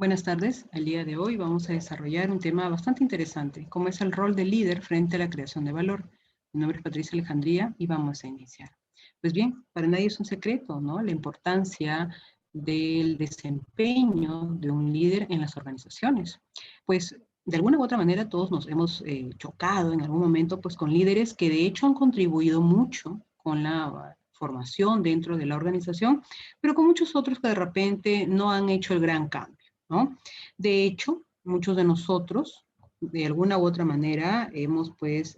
Buenas tardes. El día de hoy vamos a desarrollar un tema bastante interesante, como es el rol del líder frente a la creación de valor. Mi nombre es Patricia Alejandría y vamos a iniciar. Pues bien, para nadie es un secreto, ¿no? La importancia del desempeño de un líder en las organizaciones. Pues de alguna u otra manera todos nos hemos chocado en algún momento pues con líderes que de hecho han contribuido mucho con la formación dentro de la organización, pero con muchos otros que de repente no han hecho el gran cambio, ¿no? De hecho, muchos de nosotros, de alguna u otra manera, hemos pues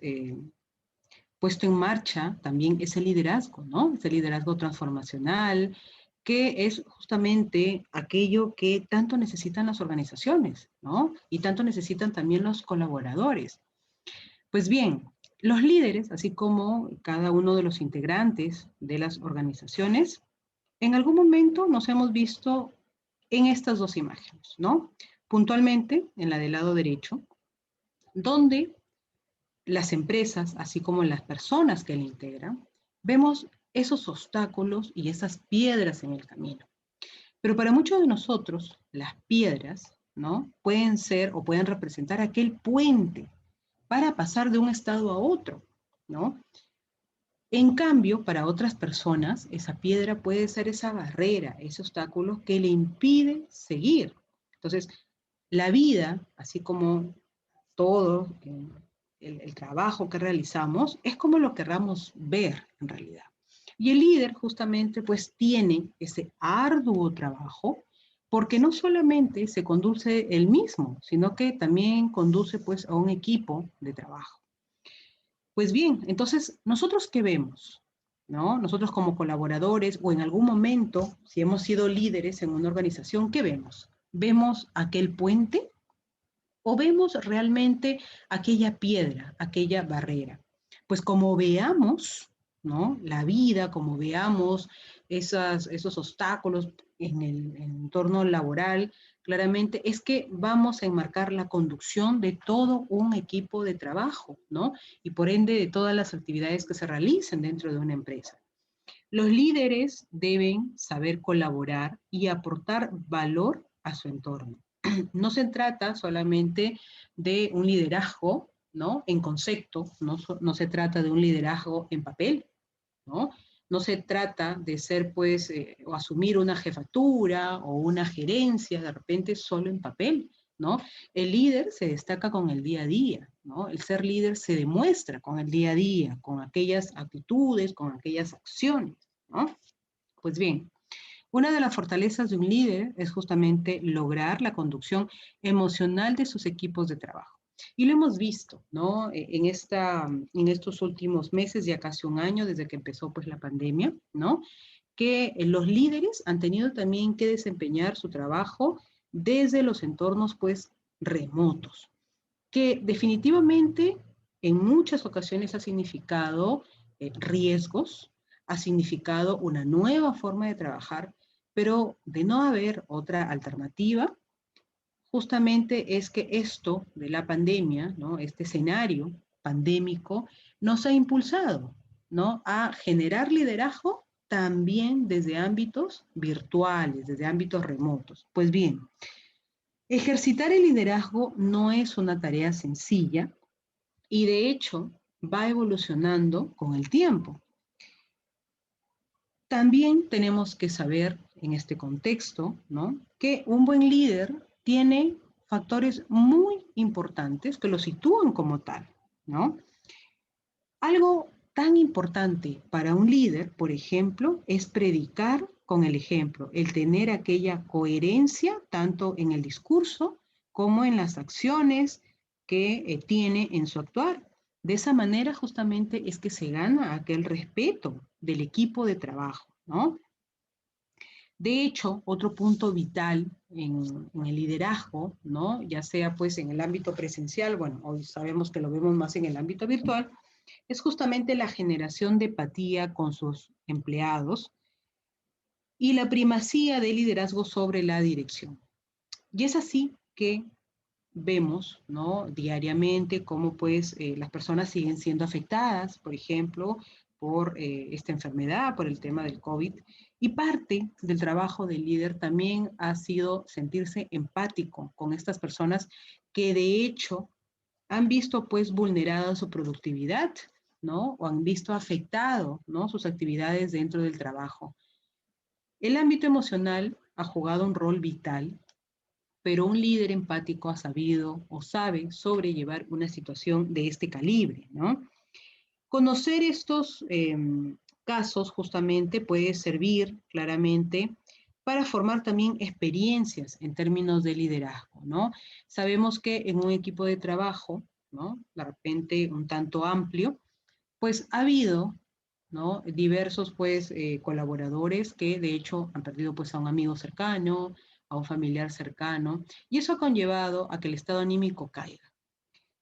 puesto en marcha también ese liderazgo, ¿no? Ese liderazgo transformacional, que es justamente aquello que tanto necesitan las organizaciones, ¿no? Y tanto necesitan también los colaboradores. Pues bien, los líderes, así como cada uno de los integrantes de las organizaciones, en algún momento nos hemos visto en estas dos imágenes, ¿no? Puntualmente, en la del lado derecho, donde las empresas, así como las personas que la integran, vemos esos obstáculos y esas piedras en el camino. Pero para muchos de nosotros, las piedras, ¿no? Pueden ser o pueden representar aquel puente para pasar de un estado a otro, ¿no? En cambio, para otras personas, esa piedra puede ser esa barrera, ese obstáculo que le impide seguir. Entonces, la vida, así como todo el trabajo que realizamos, es como lo querramos ver en realidad. Y el líder justamente pues tiene ese arduo trabajo porque no solamente se conduce él mismo, sino que también conduce pues a un equipo de trabajo. Pues bien, entonces, ¿nosotros qué vemos? ¿No? Nosotros como colaboradores o en algún momento, si hemos sido líderes en una organización, ¿qué vemos? ¿Vemos aquel puente o vemos realmente aquella piedra, aquella barrera? Pues como veamos, ¿no? La vida, como veamos esos obstáculos en el entorno laboral, claramente es que vamos a enmarcar la conducción de todo un equipo de trabajo, ¿no? Y por ende de todas las actividades que se realicen dentro de una empresa. Los líderes deben saber colaborar y aportar valor a su entorno. No se trata solamente de un liderazgo, ¿no? En concepto, no se trata de un liderazgo en papel, ¿no? No se trata de ser, pues, o asumir una jefatura o una gerencia de repente solo en papel, ¿no? El líder se destaca con el día a día, ¿no? El ser líder se demuestra con el día a día, con aquellas actitudes, con aquellas acciones, ¿no? Pues bien, una de las fortalezas de un líder es justamente lograr la conducción emocional de sus equipos de trabajo. Y lo hemos visto, ¿no? En estos últimos meses, ya casi un año desde que empezó pues la pandemia, ¿no? Que los líderes han tenido también que desempeñar su trabajo desde los entornos pues remotos, que definitivamente en muchas ocasiones ha significado riesgos, ha significado una nueva forma de trabajar, pero de no haber otra alternativa, justamente es que esto de la pandemia, ¿no? Este escenario pandémico, nos ha impulsado, ¿no? A generar liderazgo también desde ámbitos virtuales, desde ámbitos remotos. Pues bien, ejercitar el liderazgo no es una tarea sencilla y de hecho va evolucionando con el tiempo. También tenemos que saber en este contexto, ¿no? Que un buen líder tiene factores muy importantes que lo sitúan como tal, ¿no? Algo tan importante para un líder, por ejemplo, es predicar con el ejemplo, el tener aquella coherencia tanto en el discurso como en las acciones que tiene en su actuar. De esa manera justamente es que se gana aquel respeto del equipo de trabajo, ¿no? De hecho, otro punto vital en el liderazgo, ¿no? Ya sea pues en el ámbito presencial, bueno, hoy sabemos que lo vemos más en el ámbito virtual, es justamente la generación de empatía con sus empleados y la primacía del liderazgo sobre la dirección. Y es así que vemos, ¿no? Diariamente cómo pues las personas siguen siendo afectadas, por ejemplo, por esta enfermedad, por el tema del COVID. Y parte del trabajo del líder también ha sido sentirse empático con estas personas que de hecho han visto pues vulnerada su productividad, ¿no? O han visto afectado, ¿no? Sus actividades dentro del trabajo. El ámbito emocional ha jugado un rol vital, pero un líder empático ha sabido o sabe sobrellevar una situación de este calibre, ¿no? Conocer estos casos justamente puede servir claramente para formar también experiencias en términos de liderazgo, ¿no? Sabemos que en un equipo de trabajo, ¿no? De repente un tanto amplio, pues ha habido, ¿no? Diversos, pues, colaboradores que de hecho han perdido, pues, a un amigo cercano, a un familiar cercano, y eso ha conllevado a que el estado anímico caiga.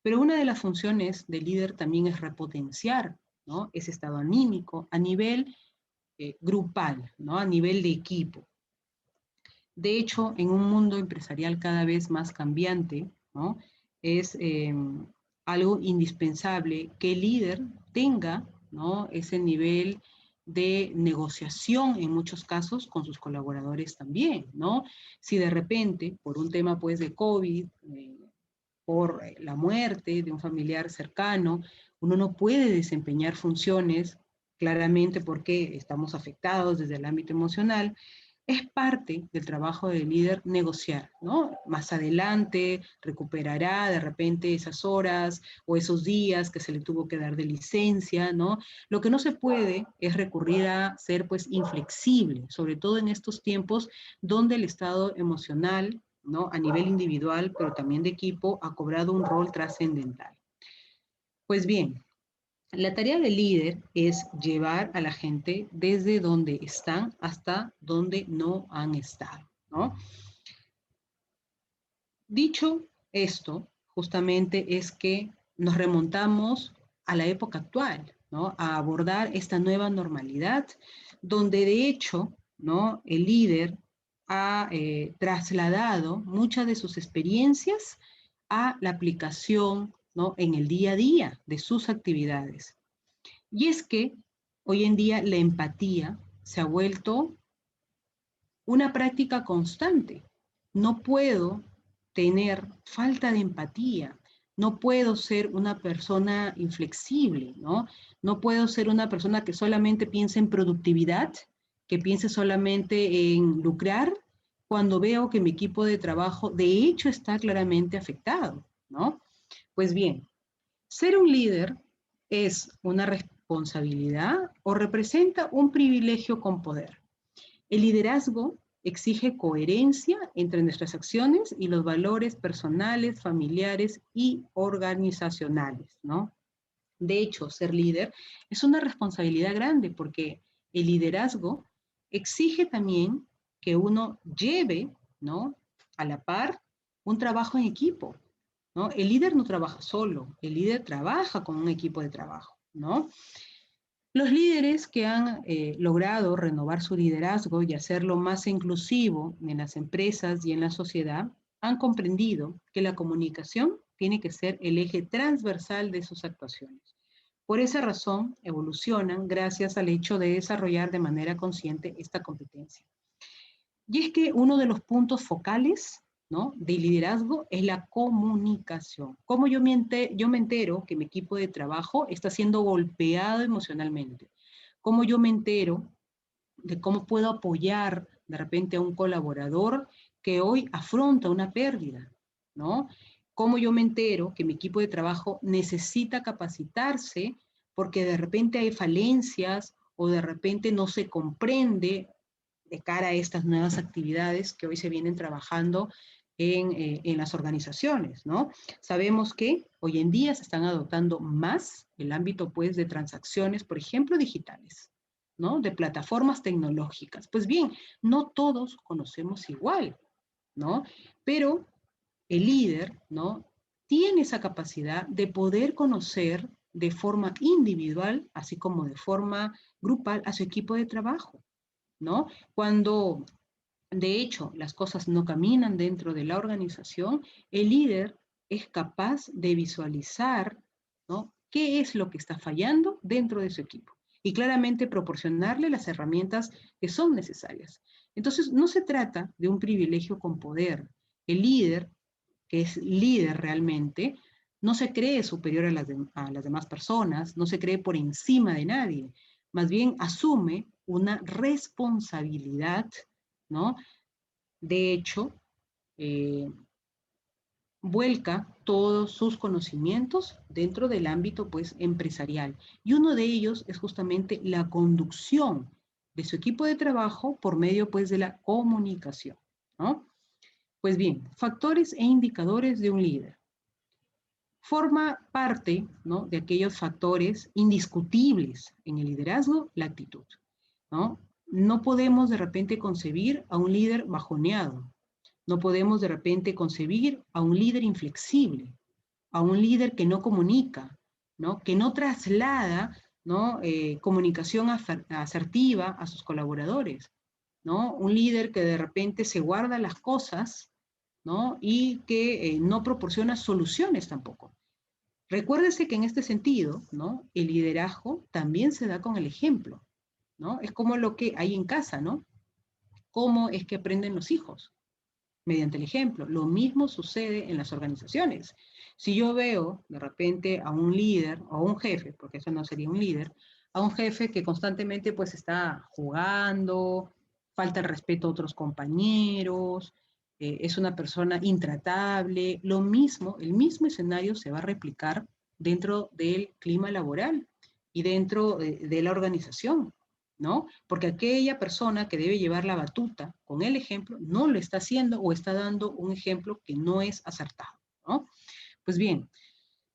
Pero una de las funciones del líder también es repotenciar, ¿no? Ese estado anímico a nivel grupal, ¿no? A nivel de equipo. De hecho, en un mundo empresarial cada vez más cambiante, ¿no? Es algo indispensable que el líder tenga, ¿no? Ese nivel de negociación en muchos casos con sus colaboradores también, ¿no? Si de repente, por un tema pues de COVID, por la muerte de un familiar cercano, uno no puede desempeñar funciones claramente porque estamos afectados desde el ámbito emocional. Es parte del trabajo del líder negociar, ¿no? Más adelante recuperará de repente esas horas o esos días que se le tuvo que dar de licencia, ¿no? Lo que no se puede es recurrir a ser pues inflexible, sobre todo en estos tiempos donde el estado emocional, ¿no? A nivel individual, pero también de equipo, ha cobrado un rol trascendental. Pues bien, la tarea del líder es llevar a la gente desde donde están hasta donde no han estado, ¿no? Dicho esto, justamente es que nos remontamos a la época actual, ¿no? A abordar esta nueva normalidad, donde de hecho, ¿no? El líder ha trasladado muchas de sus experiencias a la aplicación, ¿no? En el día a día de sus actividades. Y es que hoy en día la empatía se ha vuelto una práctica constante. No puedo tener falta de empatía, no puedo ser una persona inflexible, ¿no? No puedo ser una persona que solamente piense en productividad, que piense solamente en lucrar, cuando veo que mi equipo de trabajo de hecho está claramente afectado, ¿no? Pues bien, ser un líder es una responsabilidad o representa un privilegio con poder. El liderazgo exige coherencia entre nuestras acciones y los valores personales, familiares y organizacionales, ¿no? De hecho, ser líder es una responsabilidad grande porque el liderazgo exige también que uno lleve, ¿no? A la par un trabajo en equipo, ¿no? El líder no trabaja solo, el líder trabaja con un equipo de trabajo, ¿no? Los líderes que han logrado renovar su liderazgo y hacerlo más inclusivo en las empresas y en la sociedad han comprendido que la comunicación tiene que ser el eje transversal de sus actuaciones. Por esa razón, evolucionan gracias al hecho de desarrollar de manera consciente esta competencia. Y es que uno de los puntos focales, ¿no? De liderazgo es la comunicación. ¿Cómo yo me entero que mi equipo de trabajo está siendo golpeado emocionalmente? ¿Cómo yo me entero de cómo puedo apoyar de repente a un colaborador que hoy afronta una pérdida, ¿no? ¿Cómo yo me entero que mi equipo de trabajo necesita capacitarse porque de repente hay falencias o de repente no se comprende de cara a estas nuevas actividades que hoy se vienen trabajando en las organizaciones, ¿no? Sabemos que hoy en día se están adoptando más el ámbito, pues, de transacciones, por ejemplo, digitales, ¿no? De plataformas tecnológicas. Pues bien, no todos conocemos igual, ¿no? Pero el líder, ¿no? Tiene esa capacidad de poder conocer de forma individual, así como de forma grupal, a su equipo de trabajo, ¿no? Cuando de hecho las cosas no caminan dentro de la organización, el líder es capaz de visualizar, ¿no? ¿Qué es lo que está fallando dentro de su equipo? y claramente proporcionarle las herramientas que son necesarias. Entonces, no se trata de un privilegio con poder. El líder, que es líder realmente, no se cree superior a las demás personas, no se cree por encima de nadie, más bien asume una responsabilidad, ¿no? De hecho, eh, vuelca todos sus conocimientos dentro del ámbito pues empresarial. Y uno de ellos es justamente la conducción de su equipo de trabajo por medio pues de la comunicación, ¿no? Pues bien, factores e indicadores de un líder. Forma parte, ¿no?, de aquellos factores indiscutibles en el liderazgo, la actitud, ¿no? No podemos de repente concebir a un líder bajoneado, no podemos de repente concebir a un líder inflexible, a un líder que no comunica, ¿no?, que no traslada, ¿no?, comunicación asertiva a sus colaboradores, ¿no? Un líder que de repente se guarda las cosas, ¿no?, y que no proporciona soluciones tampoco. Recuérdese que en este sentido, ¿no?, el liderazgo también se da con el ejemplo, ¿no? Es como lo que hay en casa, ¿no? ¿Cómo es que aprenden los hijos? Mediante el ejemplo. Lo mismo sucede en las organizaciones. Si yo veo de repente a un líder o a un jefe, porque eso no sería un líder, a un jefe que constantemente pues está jugando, falta el respeto a otros compañeros, es una persona intratable, lo mismo, el mismo escenario se va a replicar dentro del clima laboral y dentro de la organización, ¿no? Porque aquella persona que debe llevar la batuta con el ejemplo no lo está haciendo o está dando un ejemplo que no es acertado, ¿no? Pues bien,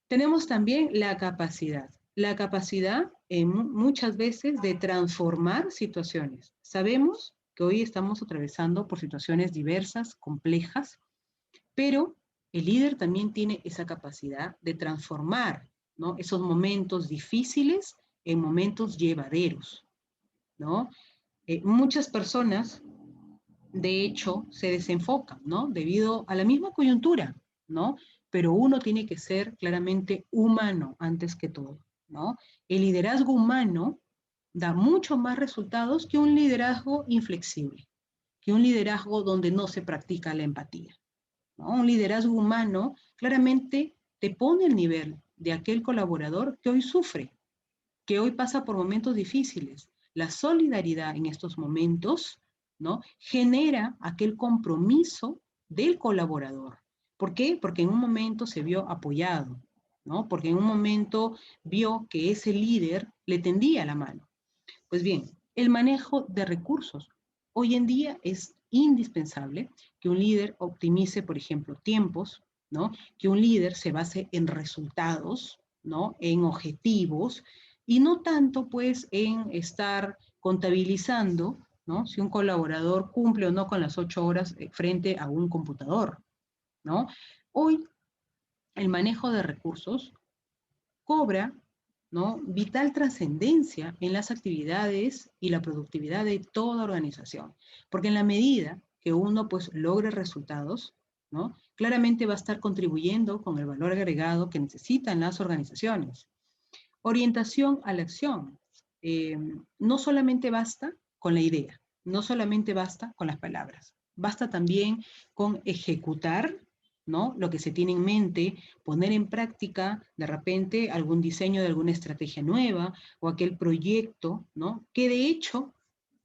tenemos también la capacidad muchas veces de transformar situaciones. Sabemos que hoy estamos atravesando por situaciones diversas, complejas, pero el líder también tiene esa capacidad de transformar, ¿no?, esos momentos difíciles en momentos llevaderos, ¿no? Muchas personas, de hecho, se desenfocan, ¿no? Debido a la misma coyuntura, ¿no? Pero uno tiene que ser claramente humano antes que todo, ¿no? El liderazgo humano da mucho más resultados que un liderazgo inflexible, que un liderazgo donde no se practica la empatía, ¿no? Un liderazgo humano claramente te pone al nivel de aquel colaborador que hoy sufre, que hoy pasa por momentos difíciles. La solidaridad en estos momentos, ¿no?, genera aquel compromiso del colaborador. ¿Por qué? Porque en un momento se vio apoyado, ¿no? Porque en un momento vio que ese líder le tendía la mano. Pues bien, el manejo de recursos. Hoy en día es indispensable que un líder optimice, por ejemplo, tiempos, ¿no? Que un líder se base en resultados, ¿no?, en objetivos, y no tanto pues en estar contabilizando, ¿no?, si un colaborador cumple o no con las 8 horas frente a un computador, ¿no? Hoy el manejo de recursos cobra, ¿no?, vital trascendencia en las actividades y la productividad de toda organización, porque en la medida que uno pues logre resultados, ¿no?, claramente va a estar contribuyendo con el valor agregado que necesitan las organizaciones. Orientación a la acción. No solamente basta con la idea, no solamente basta con las palabras, basta también con ejecutar, ¿no?, lo que se tiene en mente, poner en práctica de repente algún diseño de alguna estrategia nueva o aquel proyecto, ¿no?, que de hecho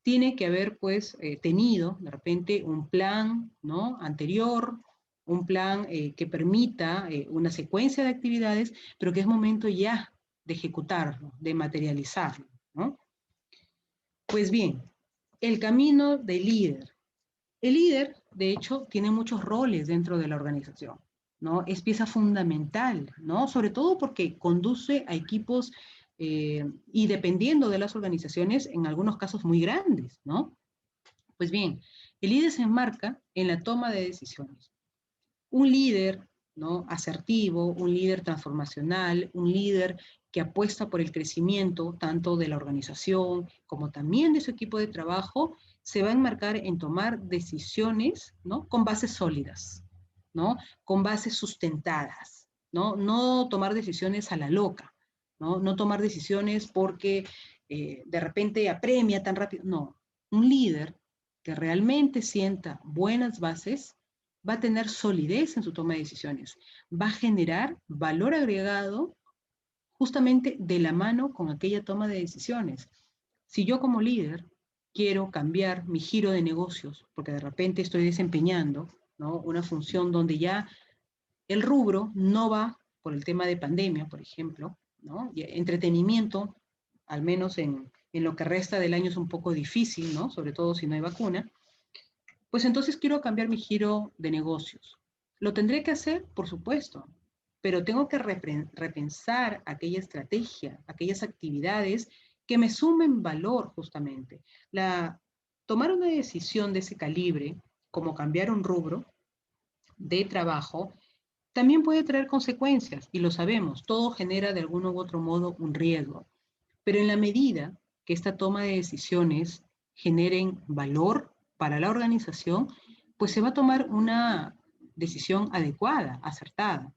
tiene que haber pues tenido de repente un plan, ¿no?, anterior, un plan que permita una secuencia de actividades, pero que es momento ya de ejecutarlo, de materializarlo, ¿no? Pues bien, el camino del líder. El líder, de hecho, tiene muchos roles dentro de la organización, ¿no? Es pieza fundamental, ¿no? Sobre todo porque conduce a equipos y dependiendo de las organizaciones, en algunos casos muy grandes, ¿no? Pues bien, el líder se enmarca en la toma de decisiones. Un líder, ¿no?, asertivo, un líder transformacional, un líder que apuesta por el crecimiento tanto de la organización como también de su equipo de trabajo, se va a enmarcar en tomar decisiones, ¿no?, con bases sólidas, ¿no?, con bases sustentadas, ¿no? No tomar decisiones a la loca, ¿no? No tomar decisiones porque de repente apremia tan rápido. No, un líder que realmente sienta buenas bases va a tener solidez en su toma de decisiones, va a generar valor agregado justamente de la mano con aquella toma de decisiones. Si yo como líder quiero cambiar mi giro de negocios, porque de repente estoy desempeñando, ¿no?, una función donde ya el rubro no va por el tema de pandemia, por ejemplo, ¿no? Y entretenimiento, al menos en lo que resta del año es un poco difícil, ¿no? Sobre todo si no hay vacuna. Pues entonces quiero cambiar mi giro de negocios. ¿Lo tendré que hacer? Por supuesto, pero tengo que repensar aquella estrategia, aquellas actividades que me sumen valor justamente. Tomar una decisión de ese calibre, como cambiar un rubro de trabajo, también puede traer consecuencias, y lo sabemos, todo genera de alguno u otro modo un riesgo, pero en la medida que esta toma de decisiones generen valor para la organización, pues se va a tomar una decisión adecuada, acertada.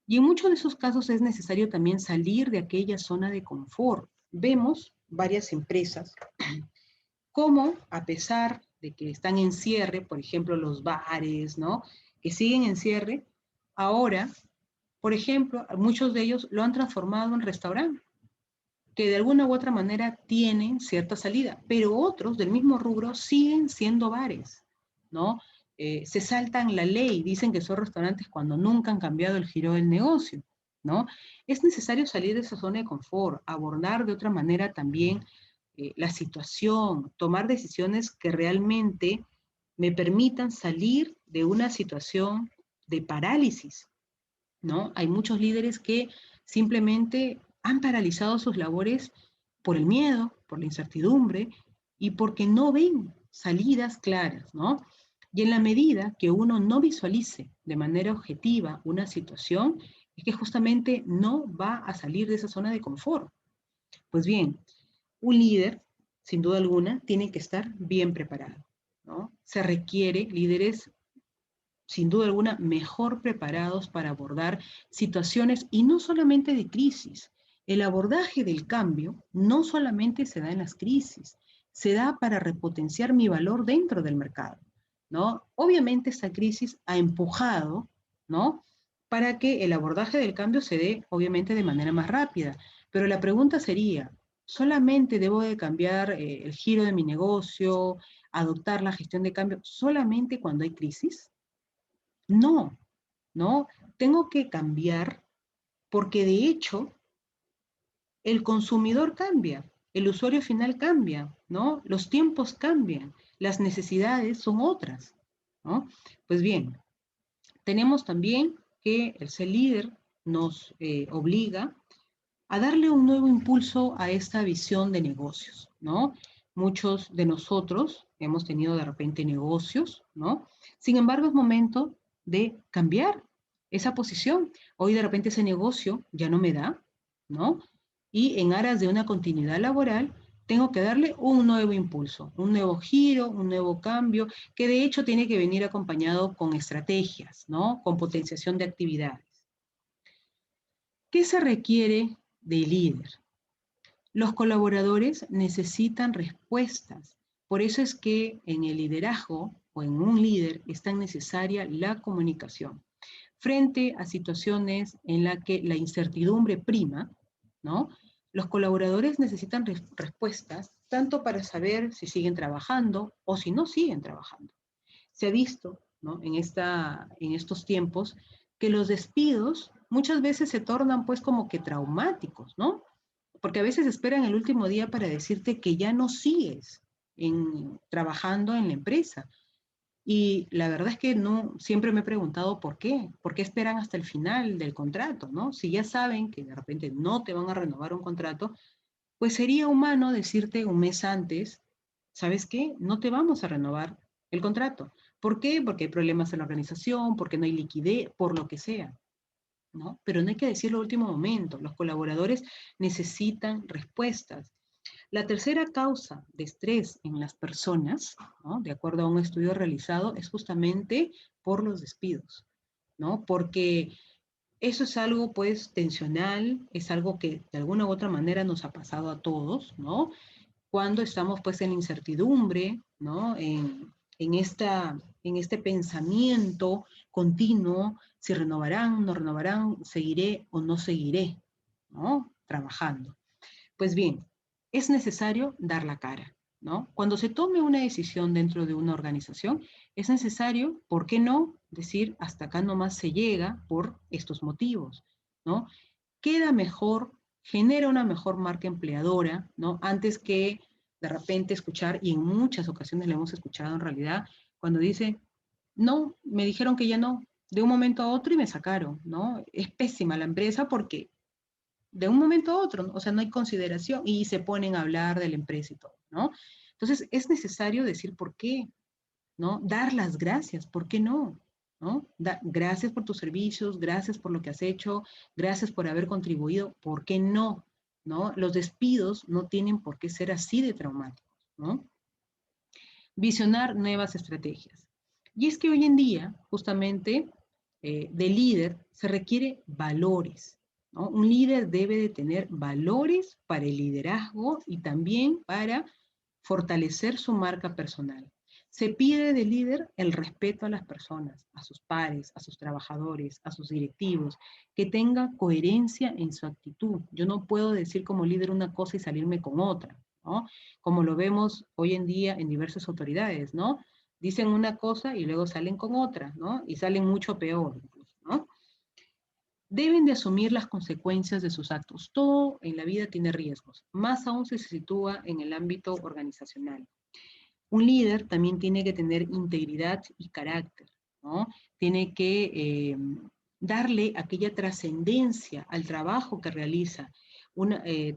Y en muchos de esos casos es necesario también salir de aquella zona de confort. Vemos varias empresas como, a pesar de que están en cierre, por ejemplo, los bares, ¿no?, que siguen en cierre, ahora, por ejemplo, muchos de ellos lo han transformado en restaurante, que de alguna u otra manera tienen cierta salida, pero otros del mismo rubro siguen siendo bares, ¿no? Se saltan la ley, dicen que son restaurantes cuando nunca han cambiado el giro del negocio, ¿no? Es necesario salir de esa zona de confort, abordar de otra manera también la situación, tomar decisiones que realmente me permitan salir de una situación de parálisis, ¿no? Hay muchos líderes que simplemente han paralizado sus labores por el miedo, por la incertidumbre y porque no ven salidas claras, ¿no? Y en la medida que uno no visualice de manera objetiva una situación, es que justamente no va a salir de esa zona de confort. Pues bien, un líder, sin duda alguna, tiene que estar bien preparado, ¿no? Se requiere líderes, sin duda alguna, mejor preparados para abordar situaciones y no solamente de crisis. El abordaje del cambio no solamente se da en las crisis, se da para repotenciar mi valor dentro del mercado, ¿no? Obviamente esta crisis ha empujado, ¿no?, para que el abordaje del cambio se dé, obviamente, de manera más rápida. Pero la pregunta sería, ¿solamente debo de cambiar el giro de mi negocio, adoptar la gestión de cambio solamente cuando hay crisis? No, ¿no? Tengo que cambiar porque de hecho el consumidor cambia, el usuario final cambia, ¿no? Los tiempos cambian, las necesidades son otras, ¿no? Pues bien, tenemos también que el ser líder nos obliga a darle un nuevo impulso a esta visión de negocios, ¿no? Muchos de nosotros hemos tenido de repente negocios, ¿no? Sin embargo, es momento de cambiar esa posición. Hoy de repente ese negocio ya no me da, ¿no? Y en aras de una continuidad laboral, tengo que darle un nuevo impulso, un nuevo giro, un nuevo cambio, que de hecho tiene que venir acompañado con estrategias, ¿no? Con potenciación de actividades. ¿Qué se requiere de líder? Los colaboradores necesitan respuestas. Por eso es que en el liderazgo o en un líder es tan necesaria la comunicación. Frente a situaciones en las que la incertidumbre prima, ¿no?, los colaboradores necesitan respuestas tanto para saber si siguen trabajando o si no siguen trabajando. Se ha visto, ¿no?, en estos tiempos que los despidos muchas veces se tornan pues como que traumáticos, ¿no? Porque a veces esperan el último día para decirte que ya no sigues trabajando en la empresa. Y la verdad es que no, siempre me he preguntado por qué esperan hasta el final del contrato, ¿no? Si ya saben que de repente no te van a renovar un contrato, pues sería humano decirte un mes antes, ¿sabes qué? No te vamos a renovar el contrato. ¿Por qué? Porque hay problemas en la organización, porque no hay liquidez, por lo que sea, ¿no? Pero no hay que decirlo al último momento. Los colaboradores necesitan respuestas. La tercera causa de estrés en las personas, ¿no?, de acuerdo a un estudio realizado, es justamente por los despidos, ¿no? Porque Eso es algo pues tensional, es algo que de alguna u otra manera nos ha pasado a todos, ¿no? Cuando estamos pues en incertidumbre, ¿no? En este pensamiento continuo, si renovarán, no renovarán, seguiré o no seguiré, ¿no? Trabajando. Pues bien, es necesario dar la cara, ¿no? Cuando se tome una decisión dentro de una organización, es necesario, ¿por qué no? Decir, hasta acá nomás se llega por estos motivos, ¿no? Queda mejor, genera una mejor marca empleadora, ¿no? Antes que de repente escuchar, y en muchas ocasiones le hemos escuchado en realidad, cuando dice, no, me dijeron que ya no, de un momento a otro y me sacaron, ¿no? Es pésima la empresa porque de un momento a otro, ¿no? O sea, no hay consideración y se ponen a hablar de la empresa y todo, ¿no? Entonces, es necesario decir por qué, ¿no? Dar las gracias, ¿por qué no? ¿No? Gracias por tus servicios, gracias por lo que has hecho, gracias por haber contribuido, ¿por qué no? ¿No? Los despidos no tienen por qué ser así de traumáticos, ¿no? Visionar nuevas estrategias. Y es que hoy en día, justamente, de líder se requiere valores, ¿no? Un líder debe de tener valores para el liderazgo y también para fortalecer su marca personal. Se pide del líder el respeto a las personas, a sus pares, a sus trabajadores, a sus directivos, que tenga coherencia en su actitud. Yo no puedo decir como líder una cosa y salirme con otra, ¿no? Como lo vemos hoy en día en diversas autoridades, ¿no? Dicen una cosa y luego salen con otra, ¿no? Y salen mucho peor, incluso, ¿no? Deben de asumir las consecuencias de sus actos. Todo en la vida tiene riesgos, más aún si se sitúa en el ámbito organizacional. Un líder también tiene que tener integridad y carácter, ¿no? Tiene que darle aquella trascendencia al trabajo que realiza,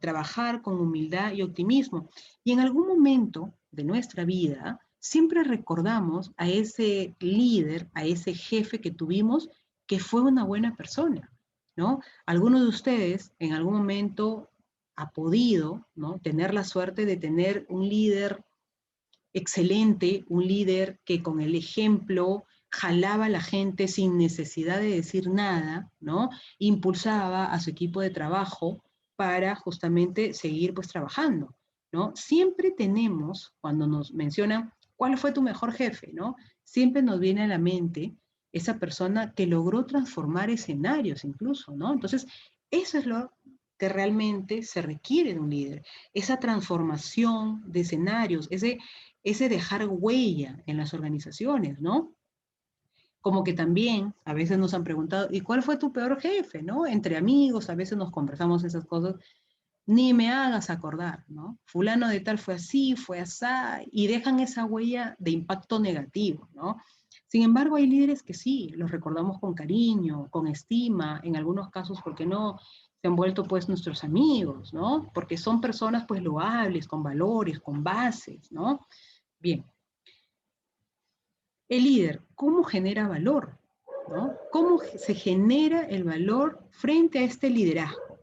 trabajar con humildad y optimismo. Y en algún momento de nuestra vida, siempre recordamos a ese líder, a ese jefe que tuvimos, que fue una buena persona, ¿no? Alguno de ustedes en algún momento ha podido, ¿no? Tener la suerte de tener un líder excelente, un líder que con el ejemplo jalaba a la gente sin necesidad de decir nada, ¿no? Impulsaba a su equipo de trabajo para justamente seguir pues trabajando, ¿no? Siempre tenemos, cuando nos mencionan, ¿cuál fue tu mejor jefe, ¿no? Siempre nos viene a la mente esa persona que logró transformar escenarios incluso, ¿no? Entonces, eso es lo que realmente se requiere de un líder, esa transformación de escenarios, ese dejar huella en las organizaciones, ¿no? Como que también a veces nos han preguntado, ¿y cuál fue tu peor jefe, no? Entre amigos a veces nos conversamos esas cosas, ni me hagas acordar, ¿no? Fulano de tal fue asá, y dejan esa huella de impacto negativo, ¿no? Sin embargo, hay líderes que sí, los recordamos con cariño, con estima, en algunos casos, ¿por qué no? Se han vuelto pues nuestros amigos, ¿no? Porque son personas pues loables, con valores, con bases, ¿no? Bien, el líder, ¿cómo genera valor? ¿No? ¿Cómo se genera el valor frente a este liderazgo?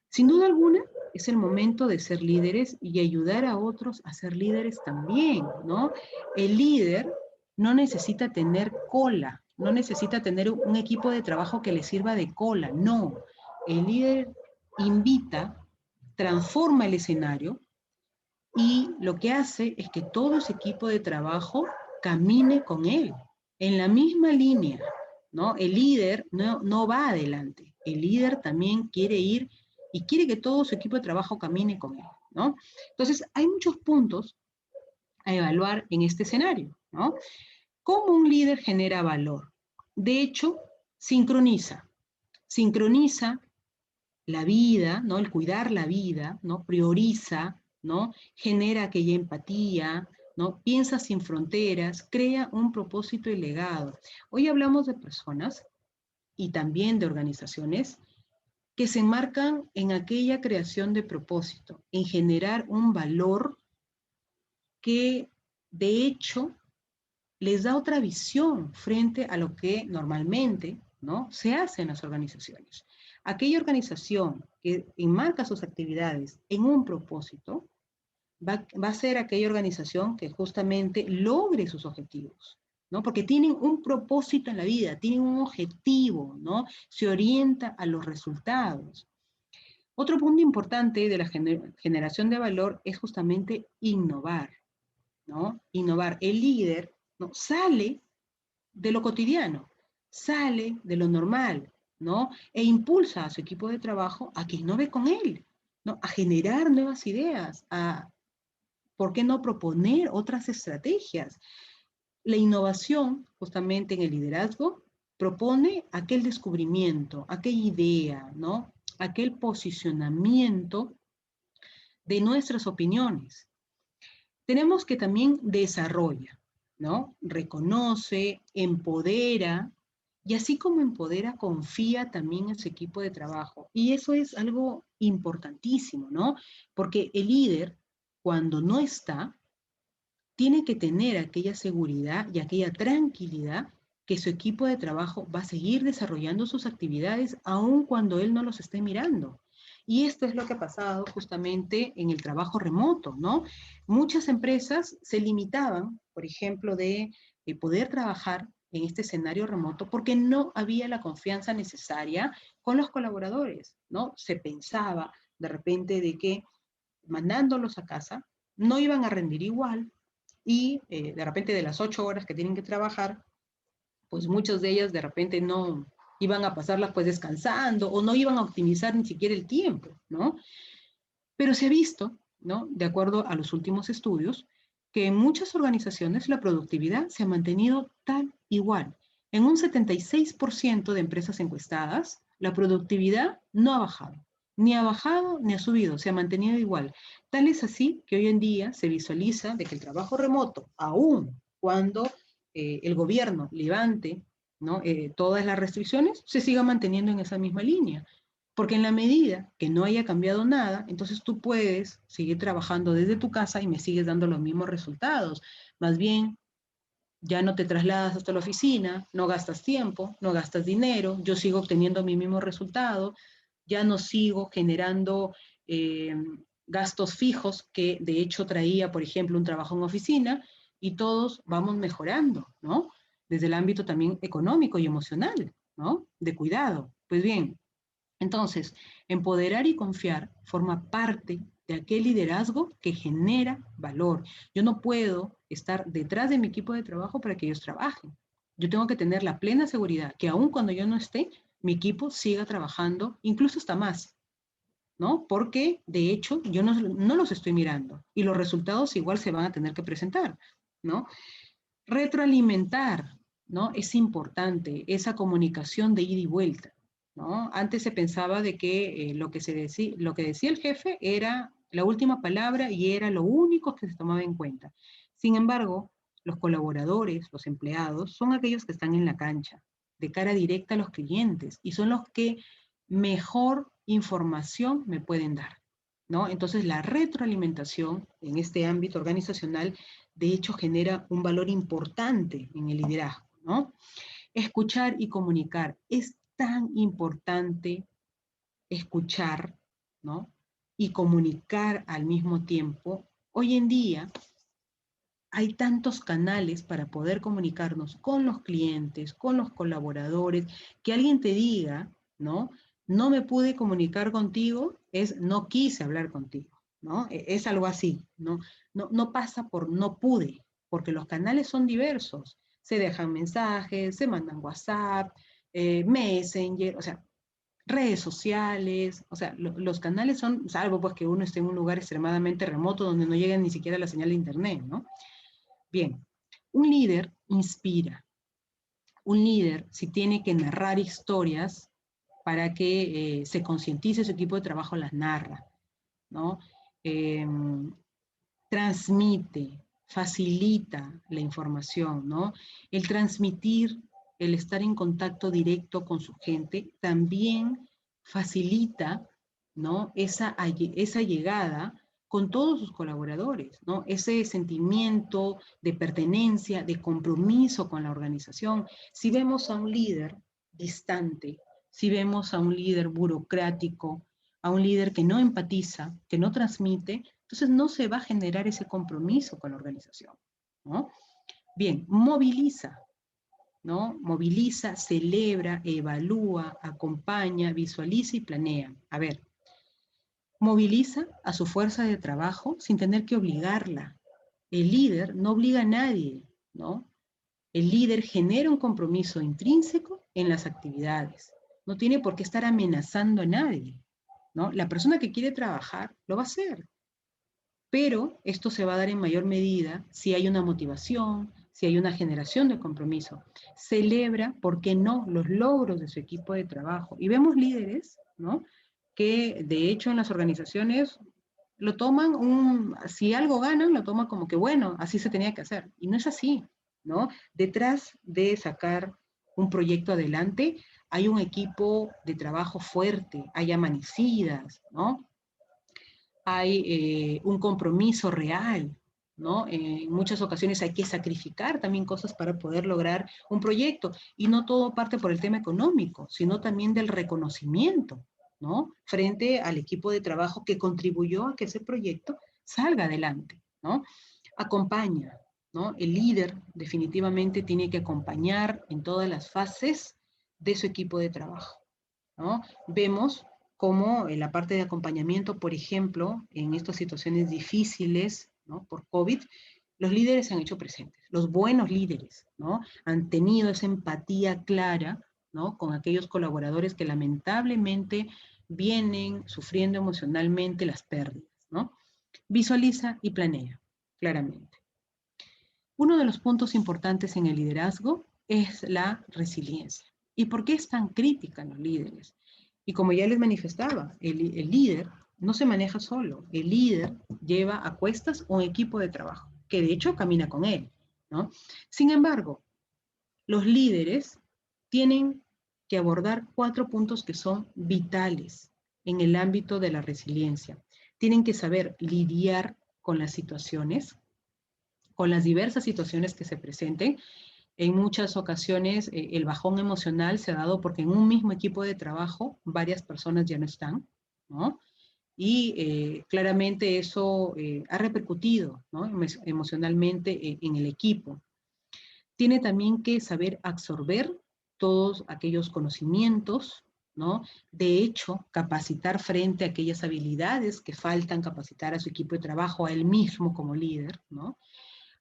Sin duda alguna, es el momento de ser líderes y ayudar a otros a ser líderes también, ¿no? El líder no necesita tener cola, no necesita tener un equipo de trabajo que le sirva de cola, no. El líder invita, transforma el escenario y lo que hace es que todo ese equipo de trabajo camine con él, en la misma línea, ¿no? El líder no va adelante, el líder también quiere ir y quiere que todo su equipo de trabajo camine con él, ¿no? Entonces, hay muchos puntos a evaluar en este escenario, ¿no? ¿Cómo un líder genera valor? De hecho, sincroniza la vida, ¿no? El cuidar la vida, ¿no? Prioriza, ¿no? Genera aquella empatía, ¿no? Piensa sin fronteras, crea un propósito y legado. Hoy hablamos de personas y también de organizaciones que se enmarcan en aquella creación de propósito, en generar un valor que de hecho les da otra visión frente a lo que normalmente, ¿no? Se hace en las organizaciones. Aquella organización que enmarca sus actividades en un propósito va a ser aquella organización que justamente logre sus objetivos, ¿no? Porque tienen un propósito en la vida, tienen un objetivo, ¿no? Se orienta a los resultados. Otro punto importante de la generación de valor es justamente innovar, ¿no? Innovar. El líder, ¿no?, sale de lo cotidiano, sale de lo normal, ¿no? E impulsa a su equipo de trabajo a que innove con él, ¿no? A generar nuevas ideas, a, ¿por qué no proponer otras estrategias? La innovación, justamente en el liderazgo, propone aquel descubrimiento, aquella idea, ¿no? Aquel posicionamiento de nuestras opiniones. Tenemos que también desarrolla, ¿no? Reconoce, empodera, y así como empodera, confía también en su equipo de trabajo. Y eso es algo importantísimo, ¿no? Porque el líder, cuando no está, tiene que tener aquella seguridad y aquella tranquilidad que su equipo de trabajo va a seguir desarrollando sus actividades aun cuando él no los esté mirando. Y esto es lo que ha pasado justamente en el trabajo remoto, ¿no? Muchas empresas se limitaban, por ejemplo, de poder trabajar en este escenario remoto porque no había la confianza necesaria con los colaboradores, ¿no? Se pensaba de repente de que mandándolos a casa no iban a rendir igual, y de repente de las 8 horas que tienen que trabajar, pues muchas de ellas de repente no iban a pasarlas pues descansando o no iban a optimizar ni siquiera el tiempo, ¿no? Pero se ha visto, ¿no?, de acuerdo a los últimos estudios, que en muchas organizaciones la productividad se ha mantenido tal igual. En un 76% de empresas encuestadas, la productividad no ha bajado. Ni ha bajado ni ha subido, se ha mantenido igual. Tal es así que hoy en día se visualiza de que el trabajo remoto, aún cuando el gobierno levante, ¿no?, todas las restricciones, se siga manteniendo en esa misma línea. Porque en la medida que no haya cambiado nada, entonces tú puedes seguir trabajando desde tu casa y me sigues dando los mismos resultados. Más bien, ya no te trasladas hasta la oficina, no gastas tiempo, no gastas dinero, yo sigo obteniendo mi mismo resultado, ya no sigo generando eh, gastos fijos que de hecho traía, por ejemplo, un trabajo en oficina, y todos vamos mejorando, ¿no? Desde el ámbito también económico y emocional, ¿no? De cuidado. Pues bien, entonces, empoderar y confiar forma parte de aquel liderazgo que genera valor. Yo no puedo estar detrás de mi equipo de trabajo para que ellos trabajen. Yo tengo que tener la plena seguridad que aun cuando yo no esté, mi equipo siga trabajando, incluso hasta más, ¿no? Porque de hecho yo no los estoy mirando y los resultados igual se van a tener que presentar, ¿no? Retroalimentar, ¿no? Es importante esa comunicación de ida y vuelta, ¿no? Antes se pensaba de que lo que decía el jefe era la última palabra y era lo único que se tomaba en cuenta. Sin embargo, los colaboradores, los empleados, son aquellos que están en la cancha, de cara directa a los clientes, y son los que mejor información me pueden dar, ¿no? Entonces, la retroalimentación en este ámbito organizacional de hecho genera un valor importante en el liderazgo, ¿no? Escuchar y comunicar. Es tan importante escuchar, ¿no?, y comunicar al mismo tiempo. Hoy en día hay tantos canales para poder comunicarnos con los clientes, con los colaboradores, que alguien te diga, ¿no? No me pude comunicar contigo, es no quise hablar contigo, ¿no? Es algo así, ¿no? No pasa por no pude, porque los canales son diversos. Se dejan mensajes, se mandan WhatsApp, Messenger, o sea, redes sociales, o sea, los canales son, salvo pues que uno esté en un lugar extremadamente remoto donde no llega ni siquiera la señal de internet, ¿no? Bien, un líder inspira. Un líder, si tiene que narrar historias para que se concientice su equipo de trabajo, las narra, ¿no? Eh, Transmite, facilita la información, ¿no? El transmitir, el estar en contacto directo con su gente, también facilita, ¿no?, esa llegada con todos sus colaboradores, ¿no? Ese sentimiento de pertenencia, de compromiso con la organización. Si vemos a un líder distante, si vemos a un líder burocrático, a un líder que no empatiza, que no transmite, entonces no se va a generar ese compromiso con la organización, ¿no? Bien, moviliza. ¿no? Moviliza, celebra, evalúa, acompaña, visualiza y planea. A ver, moviliza a su fuerza de trabajo sin tener que obligarla. El líder no obliga a nadie, ¿no? El líder genera un compromiso intrínseco en las actividades. No tiene por qué estar amenazando a nadie, ¿no? La persona que quiere trabajar lo va a hacer, pero esto se va a dar en mayor medida si hay una motivación, si hay una generación de compromiso. Celebra, ¿por qué no?, los logros de su equipo de trabajo. Y vemos líderes, ¿no?, que de hecho en las organizaciones lo toman, si algo ganan, lo toman como que bueno, así se tenía que hacer. Y no es así, ¿no? Detrás de sacar un proyecto adelante hay un equipo de trabajo fuerte, hay amanecidas, ¿no? Hay un compromiso real, ¿no? En muchas ocasiones hay que sacrificar también cosas para poder lograr un proyecto. Y no todo parte por el tema económico, sino también del reconocimiento, ¿no? Frente al equipo de trabajo que contribuyó a que ese proyecto salga adelante, ¿no? Acompaña, ¿no? El líder definitivamente tiene que acompañar en todas las fases de su equipo de trabajo, ¿no? Vemos cómo en la parte de acompañamiento, por ejemplo, en estas situaciones difíciles, ¿no?, por COVID, los líderes se han hecho presentes, los buenos líderes, ¿no?, han tenido esa empatía clara, ¿no?, con aquellos colaboradores que lamentablemente vienen sufriendo emocionalmente las pérdidas, ¿no? Visualiza y planea, claramente. Uno de los puntos importantes en el liderazgo es la resiliencia. ¿Y por qué es tan crítica en los líderes? Y como ya les manifestaba, el líder no se maneja solo. El líder lleva a cuestas un equipo de trabajo, que de hecho camina con él, ¿no? Sin embargo, los líderes tienen que abordar 4 puntos que son vitales en el ámbito de la resiliencia. Tienen que saber lidiar con las situaciones, con las diversas situaciones que se presenten. En muchas ocasiones el bajón emocional se ha dado porque en un mismo equipo de trabajo varias personas ya no están, ¿no? Y claramente eso ha repercutido, ¿no?, emocionalmente en el equipo. Tiene también que saber absorber todos aquellos conocimientos, ¿no? De hecho, capacitar frente a aquellas habilidades que faltan capacitar a su equipo de trabajo, a él mismo como líder, ¿no?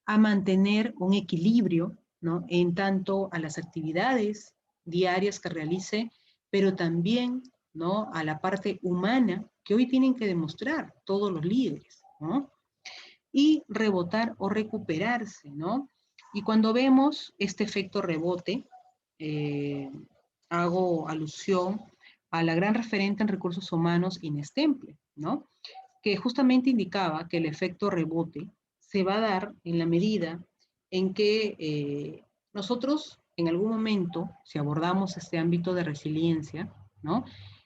A mantener un equilibrio, ¿no?, en tanto a las actividades diarias que realice, pero también, ¿no?, a la parte humana que hoy tienen que demostrar todos los líderes, ¿no? Y rebotar o recuperarse, ¿no? Y cuando vemos este efecto rebote, eh, hago alusión a la gran referente en recursos humanos Inés Temple, ¿no?, que justamente indicaba que el efecto rebote se va a dar en la medida en que nosotros en algún momento, si abordamos este ámbito de resiliencia, ¿no?,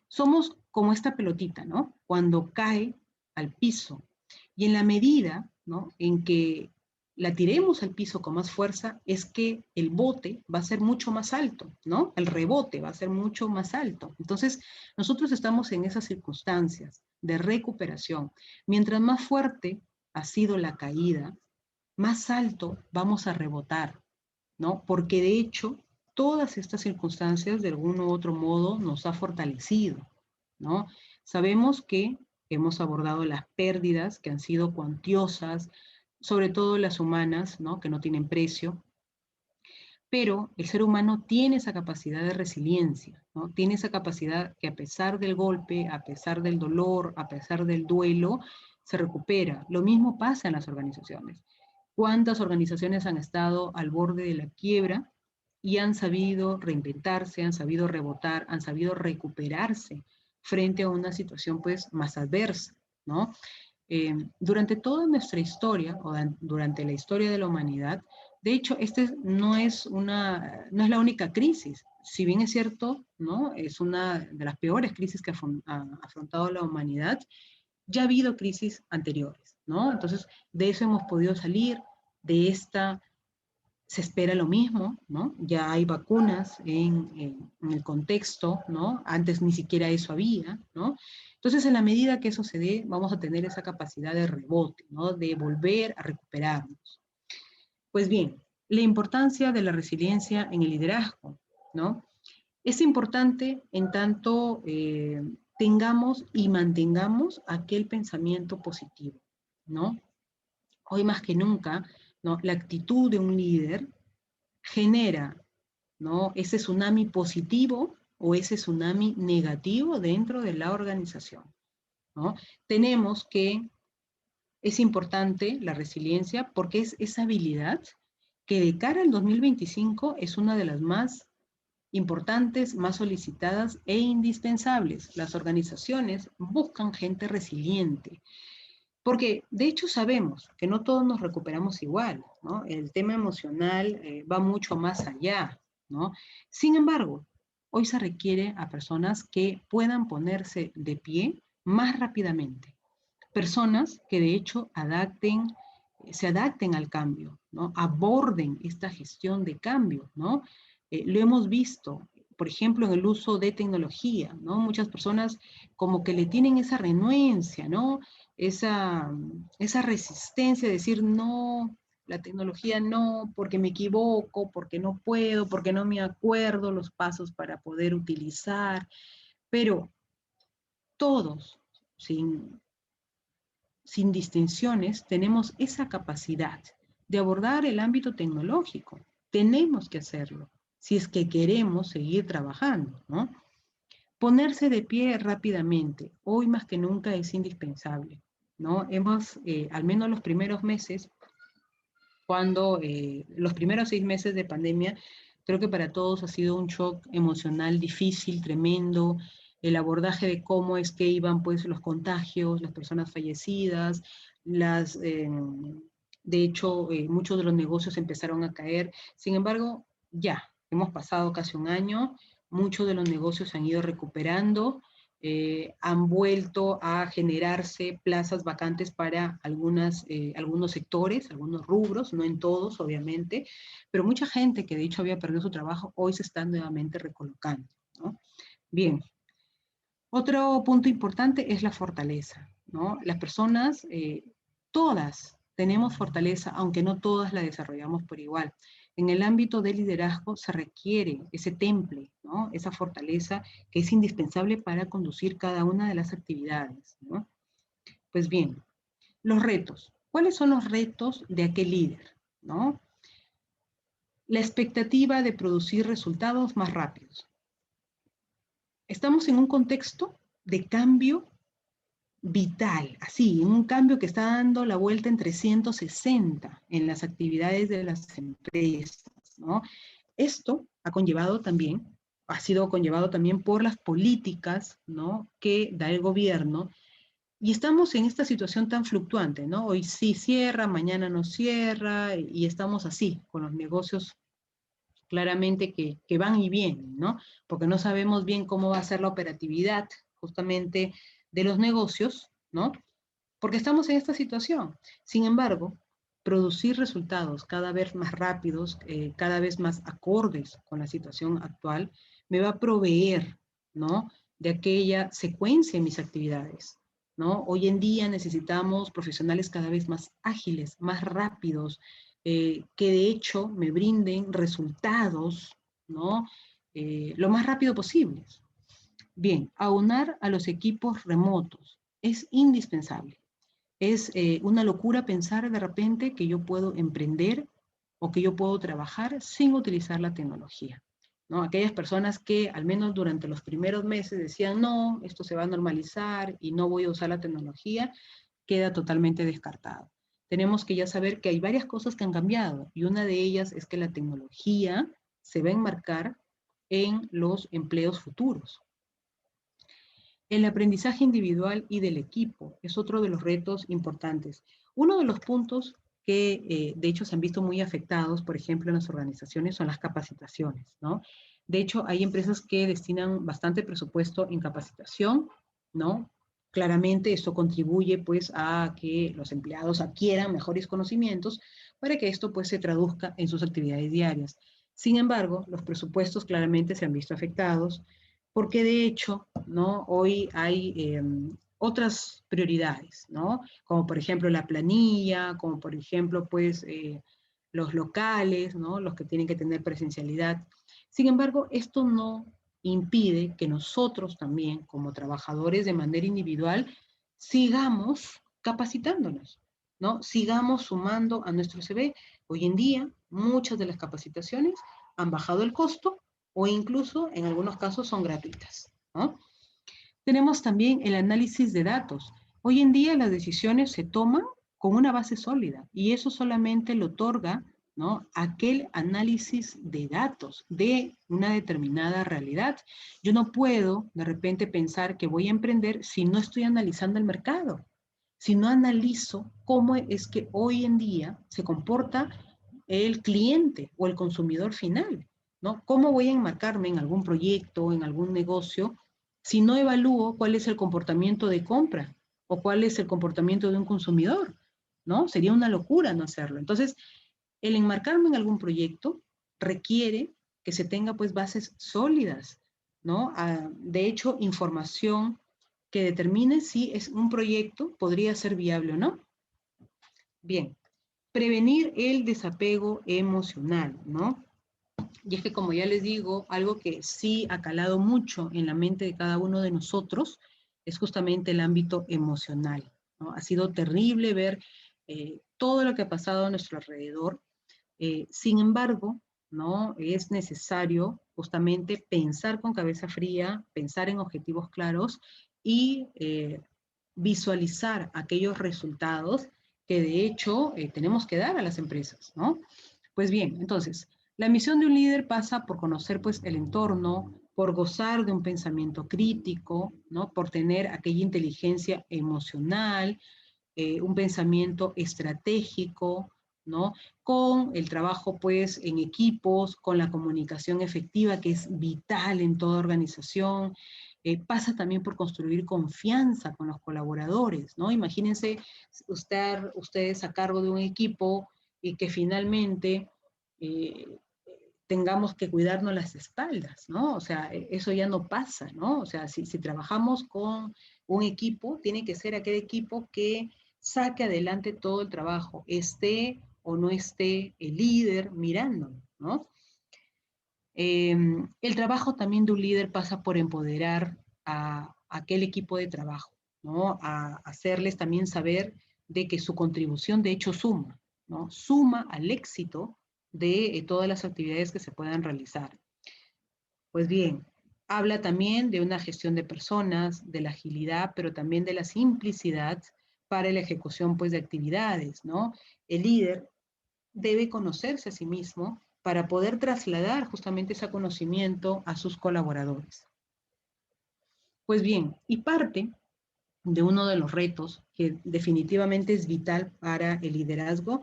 somos como esta pelotita, ¿no?, cuando cae al piso. Y en la medida, ¿no?, en que la tiremos al piso con más fuerza, es que el bote va a ser mucho más alto, ¿no? El rebote va a ser mucho más alto. Entonces, nosotros estamos en esas circunstancias de recuperación. Mientras más fuerte ha sido la caída, más alto vamos a rebotar, ¿no? Porque de hecho, todas estas circunstancias de algún u otro modo nos ha fortalecido, ¿no? Sabemos que hemos abordado las pérdidas que han sido cuantiosas, sobre todo las humanas, ¿no?, que no tienen precio, pero el ser humano tiene esa capacidad de resiliencia, ¿no? Tiene esa capacidad que a pesar del golpe, a pesar del dolor, a pesar del duelo, se recupera. Lo mismo pasa en las organizaciones. ¿Cuántas organizaciones han estado al borde de la quiebra y han sabido reinventarse, han sabido rebotar, han sabido recuperarse frente a una situación pues más adversa, ¿no? Durante toda nuestra historia, o durante la historia de la humanidad, de hecho, no es la única crisis. Si bien es cierto, ¿no?, es una de las peores crisis que ha afrontado la humanidad, ya ha habido crisis anteriores, ¿no? Entonces, de eso hemos podido salir, de esta se espera lo mismo, ¿no? Ya hay vacunas en el contexto, ¿no? Antes ni siquiera eso había, ¿no? Entonces, en la medida que eso se dé, vamos a tener esa capacidad de rebote, ¿no?, de volver a recuperarnos. Pues bien, la importancia de la resiliencia en el liderazgo, ¿no? Es importante en tanto tengamos y mantengamos aquel pensamiento positivo, ¿no? Hoy más que nunca, ¿no? La actitud de un líder genera, ¿no? Ese tsunami positivo o ese tsunami negativo dentro de la organización, ¿no? Tenemos que, es importante la resiliencia porque es esa habilidad que de cara al 2025 es una de las más importantes, más solicitadas e indispensables. Las organizaciones buscan gente resiliente, porque de hecho sabemos que no todos nos recuperamos igual, ¿no? El tema emocional va mucho más allá, ¿no? Sin embargo, hoy se requiere a personas que puedan ponerse de pie más rápidamente. Personas que de hecho se adapten al cambio, ¿no? Aborden esta gestión de cambio, ¿no? Lo hemos visto, por ejemplo, en el uso de tecnología, ¿no? Muchas personas como que le tienen esa renuencia, ¿no? Esa resistencia de decir, no, la tecnología no, porque me equivoco, porque no puedo, porque no me acuerdo los pasos para poder utilizar, pero todos, sin, sin distinciones, tenemos esa capacidad de abordar el ámbito tecnológico. Tenemos que hacerlo, si es que queremos seguir trabajando, ¿no? Ponerse de pie rápidamente, hoy más que nunca es indispensable, ¿no? Al menos los primeros meses, los primeros 6 meses de pandemia, creo que para todos ha sido un shock emocional difícil, tremendo, el abordaje de cómo es que iban pues los contagios, las personas fallecidas, de hecho muchos de los negocios empezaron a caer. Sin embargo, ya, hemos pasado casi un año, muchos de los negocios se han ido recuperando, han vuelto a generarse plazas vacantes para algunos sectores, algunos rubros, no en todos, obviamente, pero mucha gente que de hecho había perdido su trabajo, hoy se está nuevamente recolocando, ¿no? Bien, otro punto importante es la fortaleza, ¿no? Las personas, todas tenemos fortaleza, aunque no todas la desarrollamos por igual. En el ámbito del liderazgo se requiere ese temple, ¿no? Esa fortaleza que es indispensable para conducir cada una de las actividades, ¿no? Pues bien, los retos. ¿Cuáles son los retos de aquel líder, ¿no? La expectativa de producir resultados más rápidos. Estamos en un contexto de cambio vital, así, un cambio que está dando la vuelta en 360 en las actividades de las empresas, ¿no? Esto ha sido conllevado también por las políticas, ¿no? Que da el gobierno, y estamos en esta situación tan fluctuante, ¿no? Hoy sí cierra, mañana no cierra, y estamos así, con los negocios claramente que van y vienen, ¿no? Porque no sabemos bien cómo va a ser la operatividad justamente de los negocios, ¿no? Porque estamos en esta situación. Sin embargo, producir resultados cada vez más rápidos, cada vez más acordes con la situación actual, me va a proveer, ¿no? De aquella secuencia en mis actividades, ¿no? Hoy en día necesitamos profesionales cada vez más ágiles, más rápidos, que de hecho me brinden resultados, ¿no? Lo más rápido posible. Bien, aunar a los equipos remotos es indispensable. Es una locura pensar de repente que yo puedo emprender o que yo puedo trabajar sin utilizar la tecnología, ¿no? Aquellas personas que al menos durante los primeros meses decían, no, esto se va a normalizar y no voy a usar la tecnología, queda totalmente descartado. Tenemos que ya saber que hay varias cosas que han cambiado y una de ellas es que la tecnología se va a enmarcar en los empleos futuros. El aprendizaje individual y del equipo es otro de los retos importantes. Uno de los puntos que de hecho se han visto muy afectados, por ejemplo, en las organizaciones, son las capacitaciones, ¿no? De hecho, hay empresas que destinan bastante presupuesto en capacitación, ¿no? Claramente esto contribuye pues a que los empleados adquieran mejores conocimientos para que esto pues se traduzca en sus actividades diarias. Sin embargo, los presupuestos claramente se han visto afectados porque de hecho, ¿no? Hoy hay otras prioridades, ¿no? Como por ejemplo la planilla, como por ejemplo, pues, los locales, ¿no? Los que tienen que tener presencialidad. Sin embargo, esto no impide que nosotros también, como trabajadores de manera individual, sigamos capacitándonos, ¿no? Sigamos sumando a nuestro CV. Hoy en día, muchas de las capacitaciones han bajado el costo o incluso en algunos casos son gratuitas, ¿no? Tenemos también el análisis de datos. Hoy en día las decisiones se toman con una base sólida y eso solamente lo otorga, ¿no? Aquel análisis de datos de una determinada realidad. Yo no puedo de repente pensar que voy a emprender si no estoy analizando el mercado, si no analizo cómo es que hoy en día se comporta el cliente o el consumidor final, ¿no? ¿Cómo voy a enmarcarme en algún proyecto, en algún negocio, si no evalúo cuál es el comportamiento de compra o cuál es el comportamiento de un consumidor, ¿no? Sería una locura no hacerlo. Entonces, el enmarcarme en algún proyecto requiere que se tenga pues bases sólidas, ¿no? De hecho, información que determine si es un proyecto podría ser viable o no. Bien, prevenir el desapego emocional, ¿no? Y es que como ya les digo, algo que sí ha calado mucho en la mente de cada uno de nosotros es justamente el ámbito emocional, ¿no? Ha sido terrible ver todo lo que ha pasado a nuestro alrededor. Sin embargo, ¿no? Es necesario justamente pensar con cabeza fría, pensar en objetivos claros y visualizar aquellos resultados que de hecho tenemos que dar a las empresas, ¿no? Pues bien, entonces, la misión de un líder pasa por conocer pues el entorno, por gozar de un pensamiento crítico, ¿no? Por tener aquella inteligencia emocional, un pensamiento estratégico, ¿no? Con el trabajo pues en equipos, con la comunicación efectiva que es vital en toda organización. Pasa también por construir confianza con los colaboradores, ¿no? Imagínense ustedes a cargo de un equipo y que finalmente tengamos que cuidarnos las espaldas, ¿no? O sea, eso ya no pasa, ¿no? O sea, si trabajamos con un equipo, tiene que ser aquel equipo que saque adelante todo el trabajo, esté o no esté el líder mirando, ¿no? El trabajo también de un líder pasa por empoderar a aquel equipo de trabajo, ¿no? A hacerles también saber de que su contribución de hecho suma, ¿no? Suma al éxito de todas las actividades que se puedan realizar. Pues bien, habla también de una gestión de personas, de la agilidad, pero también de la simplicidad para la ejecución pues, de actividades, ¿no? El líder debe conocerse a sí mismo para poder trasladar justamente ese conocimiento a sus colaboradores. Pues bien, y parte de uno de los retos que definitivamente es vital para el liderazgo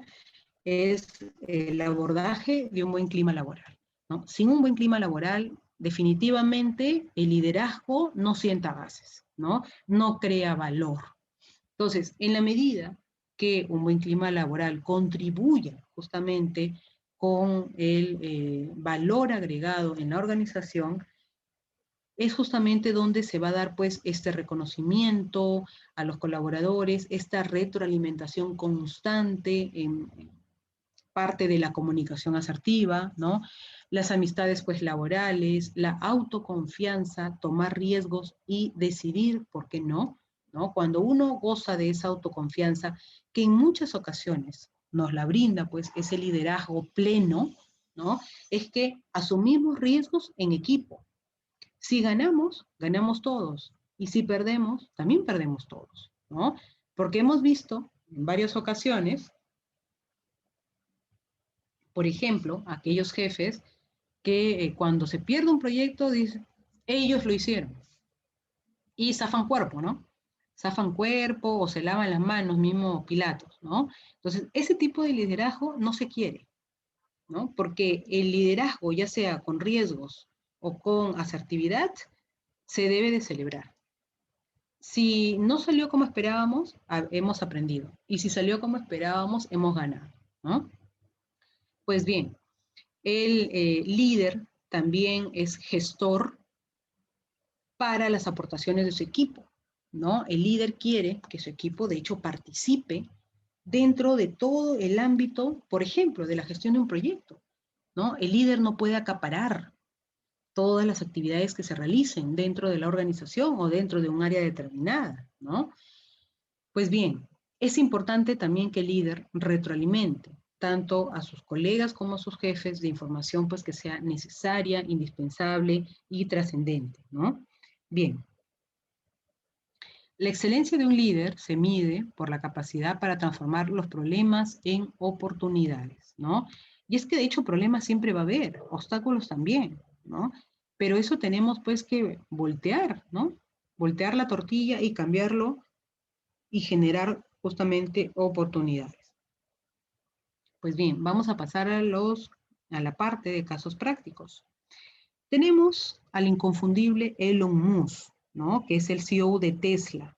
es el abordaje de un buen clima laboral, ¿no? Sin un buen clima laboral, definitivamente el liderazgo no sienta bases, ¿no? No crea valor. Entonces, en la medida que un buen clima laboral contribuya justamente con el valor agregado en la organización, es justamente donde se va a dar pues este reconocimiento a los colaboradores, esta retroalimentación constante en parte de la comunicación asertiva, ¿no? Las amistades pues laborales, la autoconfianza, tomar riesgos y decidir por qué no, ¿no? Cuando uno goza de esa autoconfianza, que en muchas ocasiones nos la brinda pues ese liderazgo pleno, ¿no? Es que asumimos riesgos en equipo. Si ganamos, ganamos todos. Y si perdemos, también perdemos todos, ¿no? Porque hemos visto en varias ocasiones, por ejemplo, aquellos jefes que cuando se pierde un proyecto dicen, ellos lo hicieron. Y zafan cuerpo, ¿no? Zafan cuerpo o se lavan las manos, mismo Pilatos, ¿no? Entonces, ese tipo de liderazgo no se quiere, ¿no? Porque el liderazgo, ya sea con riesgos o con asertividad, se debe de celebrar. Si no salió como esperábamos, hemos aprendido. Y si salió como esperábamos, hemos ganado, ¿no? Pues bien, el líder también es gestor para las aportaciones de su equipo, ¿no? El líder quiere que su equipo, de hecho, participe dentro de todo el ámbito, por ejemplo, de la gestión de un proyecto, ¿no? El líder no puede acaparar todas las actividades que se realicen dentro de la organización o dentro de un área determinada, ¿no? Pues bien, es importante también que el líder retroalimente tanto a sus colegas como a sus jefes de información pues que sea necesaria, indispensable y trascendente, ¿no? Bien, la excelencia de un líder se mide por la capacidad para transformar los problemas en oportunidades, ¿no? Y es que de hecho problemas siempre va a haber, obstáculos también, ¿no? Pero eso tenemos pues que voltear, ¿no? Voltear la tortilla y cambiarlo y generar justamente oportunidades. Pues bien, vamos a pasar a la parte de casos prácticos. Tenemos al inconfundible Elon Musk, ¿no? Que es el CEO de Tesla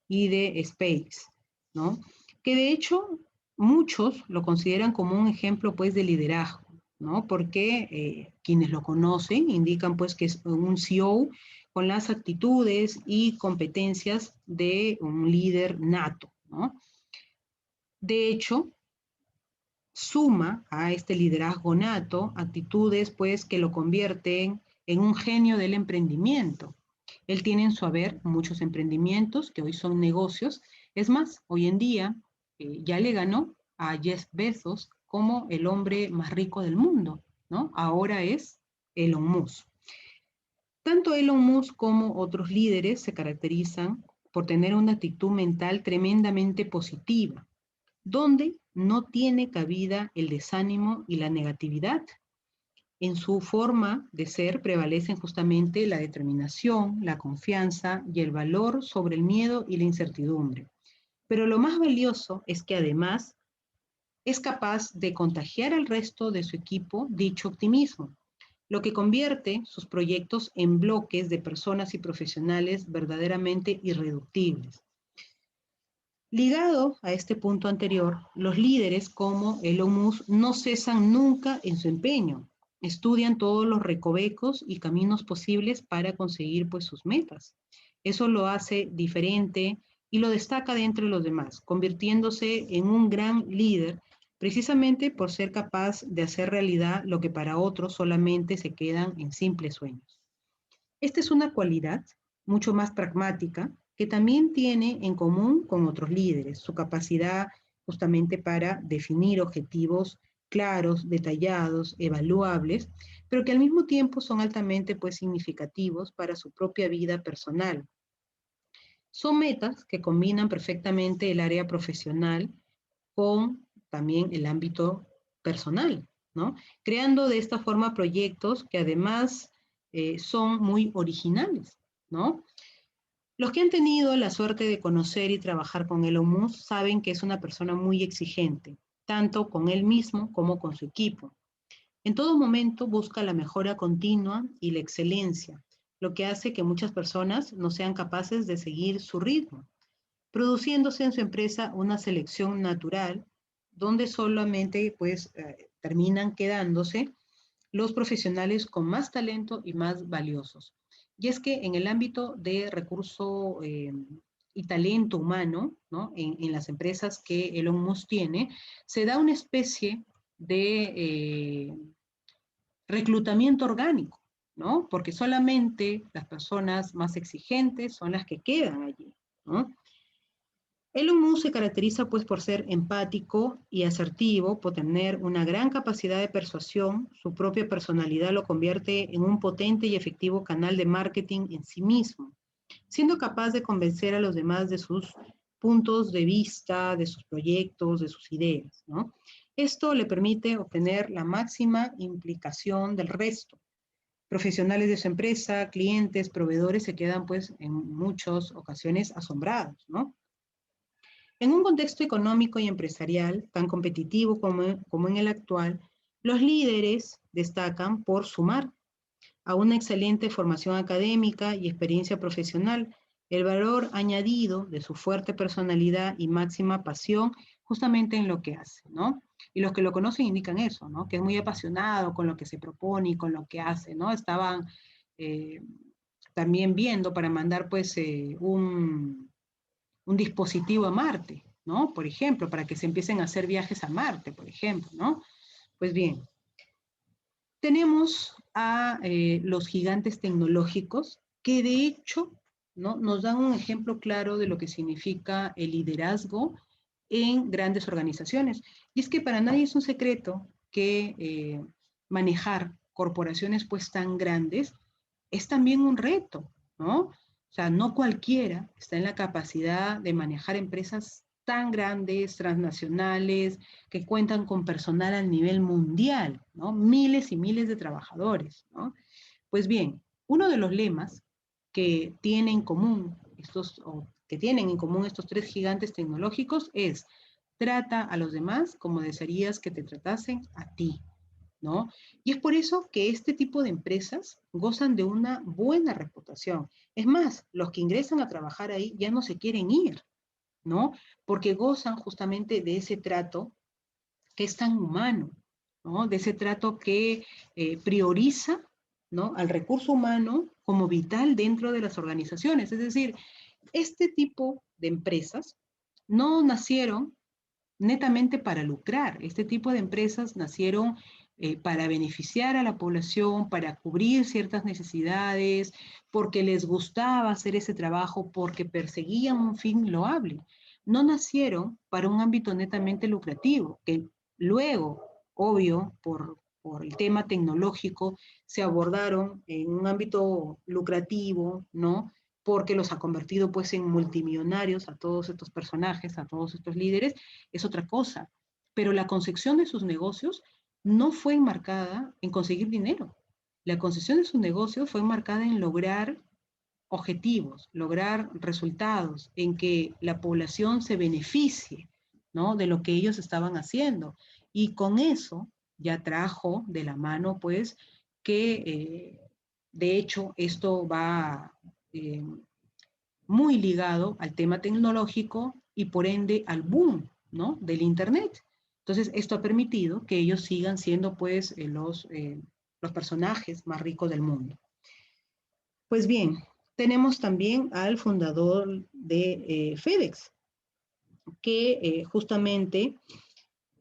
y de Space, ¿no? Que de hecho muchos lo consideran como un ejemplo pues de liderazgo, ¿no? Porque quienes lo conocen indican pues que es un CEO con las actitudes y competencias de un líder nato, ¿no? De hecho, suma a este liderazgo nato actitudes pues que lo convierten en un genio del emprendimiento. Él tiene en su haber muchos emprendimientos que hoy son negocios. Es más, hoy en día ya le ganó a Jeff Bezos como el hombre más rico del mundo, ¿no? Ahora es Elon Musk. Tanto Elon Musk como otros líderes se caracterizan por tener una actitud mental tremendamente positiva, donde no tiene cabida el desánimo y la negatividad. En su forma de ser prevalecen justamente la determinación, la confianza y el valor sobre el miedo y la incertidumbre. Pero lo más valioso es que además es capaz de contagiar al resto de su equipo dicho optimismo, lo que convierte sus proyectos en bloques de personas y profesionales verdaderamente irreductibles. Ligado a este punto anterior, los líderes como Elon Musk no cesan nunca en su empeño. Estudian todos los recovecos y caminos posibles para conseguir pues sus metas. Eso lo hace diferente y lo destaca de entre los demás, convirtiéndose en un gran líder precisamente por ser capaz de hacer realidad lo que para otros solamente se quedan en simples sueños. Esta es una cualidad mucho más pragmática que también tiene en común con otros líderes, su capacidad justamente para definir objetivos claros, detallados, evaluables, pero que al mismo tiempo son altamente pues significativos para su propia vida personal. Son metas que combinan perfectamente el área profesional con también el ámbito personal, ¿no? Creando de esta forma proyectos que además son muy originales, ¿no? Los que han tenido la suerte de conocer y trabajar con Elon Musk saben que es una persona muy exigente, tanto con él mismo como con su equipo. En todo momento busca la mejora continua y la excelencia, lo que hace que muchas personas no sean capaces de seguir su ritmo, produciéndose en su empresa una selección natural donde solamente pues terminan quedándose los profesionales con más talento y más valiosos. Y es que en el ámbito de recurso y talento humano, ¿no? En las empresas que Elon Musk tiene, se da una especie de reclutamiento orgánico, ¿no? Porque solamente las personas más exigentes son las que quedan allí, ¿no? Elon Musk se caracteriza pues por ser empático y asertivo, por tener una gran capacidad de persuasión, su propia personalidad lo convierte en un potente y efectivo canal de marketing en sí mismo, siendo capaz de convencer a los demás de sus puntos de vista, de sus proyectos, de sus ideas, ¿no? Esto le permite obtener la máxima implicación del resto. Profesionales de su empresa, clientes, proveedores se quedan pues en muchas ocasiones asombrados, ¿no? En un contexto económico y empresarial tan competitivo como en el actual, los líderes destacan por sumar a una excelente formación académica y experiencia profesional el valor añadido de su fuerte personalidad y máxima pasión justamente en lo que hace, ¿no? Y los que lo conocen indican eso, ¿no? Que es muy apasionado con lo que se propone y con lo que hace, ¿no? Estaban eh, también viendo para mandar pues un dispositivo a Marte, ¿no? Por ejemplo, para que se empiecen a hacer viajes a Marte, por ejemplo, ¿no? Pues bien, tenemos a los gigantes tecnológicos que de hecho, ¿no?, nos dan un ejemplo claro de lo que significa el liderazgo en grandes organizaciones. Y es que para nadie es un secreto que manejar corporaciones pues tan grandes es también un reto, ¿no? O sea, no cualquiera está en la capacidad de manejar empresas tan grandes, transnacionales, que cuentan con personal a nivel mundial, ¿no? Miles y miles de trabajadores, ¿no? Pues bien, uno de los lemas que tienen en común estos tres gigantes tecnológicos es: trata a los demás como desearías que te tratasen a ti, ¿no? Y es por eso que este tipo de empresas gozan de una buena reputación. Es más, los que ingresan a trabajar ahí ya no se quieren ir, ¿no? Porque gozan justamente de ese trato que es tan humano, ¿no? De ese trato que prioriza, ¿no?, al recurso humano como vital dentro de las organizaciones. Es decir, este tipo de empresas no nacieron netamente para lucrar. Este tipo de empresas nacieron para beneficiar a la población, para cubrir ciertas necesidades, porque les gustaba hacer ese trabajo, porque perseguían un fin loable. No nacieron para un ámbito netamente lucrativo, que luego, obvio, por el tema tecnológico, se abordaron en un ámbito lucrativo, ¿no?, porque los ha convertido pues en multimillonarios a todos estos personajes, a todos estos líderes, es otra cosa. Pero la concepción de sus negocios no fue enmarcada en conseguir dinero. La concepción de sus negocios fue enmarcada en lograr objetivos, lograr resultados, en que la población se beneficie, ¿no?, de lo que ellos estaban haciendo. Y con eso ya trajo de la mano, pues, que de hecho esto va eh, muy ligado al tema tecnológico y por ende al boom, ¿no?, del Internet. Entonces, esto ha permitido que ellos sigan siendo pues los personajes más ricos del mundo. Pues bien, tenemos también al fundador de FedEx, que justamente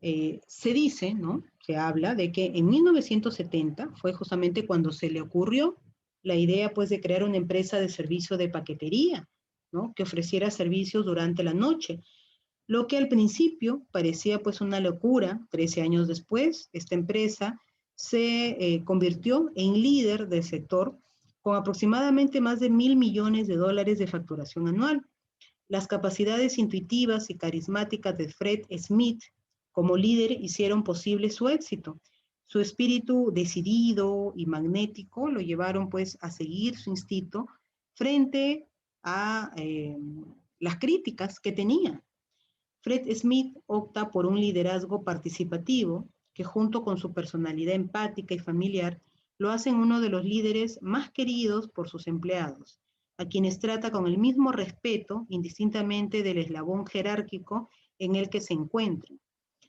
se dice, ¿no?, se habla de que en 1970 fue justamente cuando se le ocurrió la idea pues de crear una empresa de servicio de paquetería, ¿no?, que ofreciera servicios durante la noche. Lo que al principio parecía pues una locura. 13 años después, esta empresa se convirtió en líder del sector con aproximadamente más de $1.000 millones de facturación anual. Las capacidades intuitivas y carismáticas de Fred Smith como líder hicieron posible su éxito. Su espíritu decidido y magnético lo llevaron pues a seguir su instinto frente a las críticas que tenía. Fred Smith opta por un liderazgo participativo que, junto con su personalidad empática y familiar, lo hacen uno de los líderes más queridos por sus empleados, a quienes trata con el mismo respeto, indistintamente del eslabón jerárquico en el que se encuentren.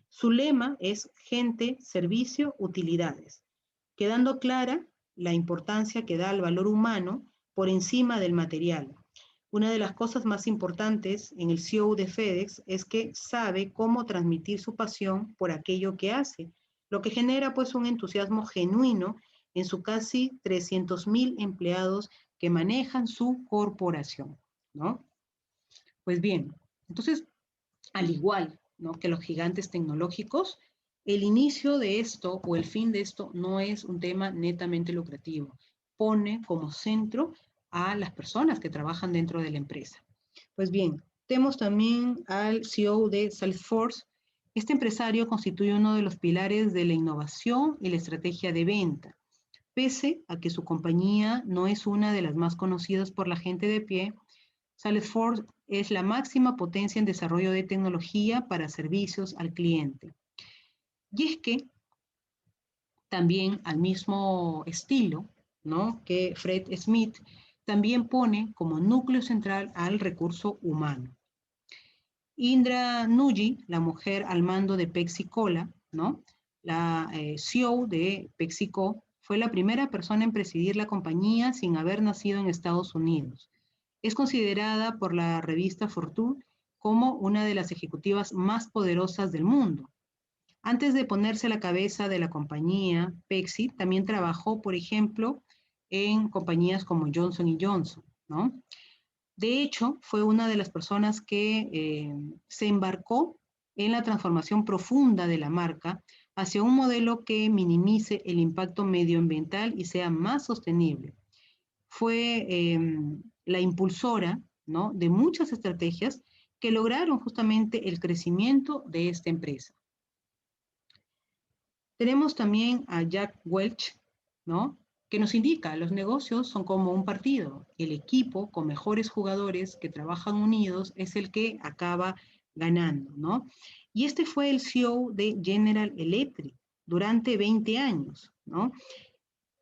Su lema es gente, servicio, utilidades, quedando clara la importancia que da al valor humano por encima del material. Una de las cosas más importantes en el CEO de FedEx es que sabe cómo transmitir su pasión por aquello que hace, lo que genera pues un entusiasmo genuino en sus casi 300,000 empleados que manejan su corporación, ¿no? Pues bien, entonces, al igual, ¿no?, que los gigantes tecnológicos, el inicio de esto o el fin de esto no es un tema netamente lucrativo. Pone como centro a las personas que trabajan dentro de la empresa. Pues bien, tenemos también al CEO de Salesforce. Este empresario constituye uno de los pilares de la innovación y la estrategia de venta. Pese a que su compañía no es una de las más conocidas por la gente de pie, Salesforce es la máxima potencia en desarrollo de tecnología para servicios al cliente. Y es que también al mismo estilo, ¿no?, que Fred Smith, también pone como núcleo central al recurso humano. Indra Nooyi, la mujer al mando de PepsiCo, ¿no?, la CEO de PepsiCo, fue la primera persona en presidir la compañía sin haber nacido en Estados Unidos. Es considerada por la revista Fortune como una de las ejecutivas más poderosas del mundo. Antes de ponerse a la cabeza de la compañía, Pepsi también trabajó, por ejemplo, en compañías como Johnson Johnson, ¿no? De hecho, fue una de las personas que se embarcó en la transformación profunda de la marca hacia un modelo que minimice el impacto medioambiental y sea más sostenible. Fue la impulsora, ¿no?, de muchas estrategias que lograron justamente el crecimiento de esta empresa. Tenemos también a Jack Welch, ¿no?, que nos indica, los negocios son como un partido. El equipo con mejores jugadores que trabajan unidos es el que acaba ganando, ¿no? Y este fue el CEO de General Electric durante 20 años, ¿no?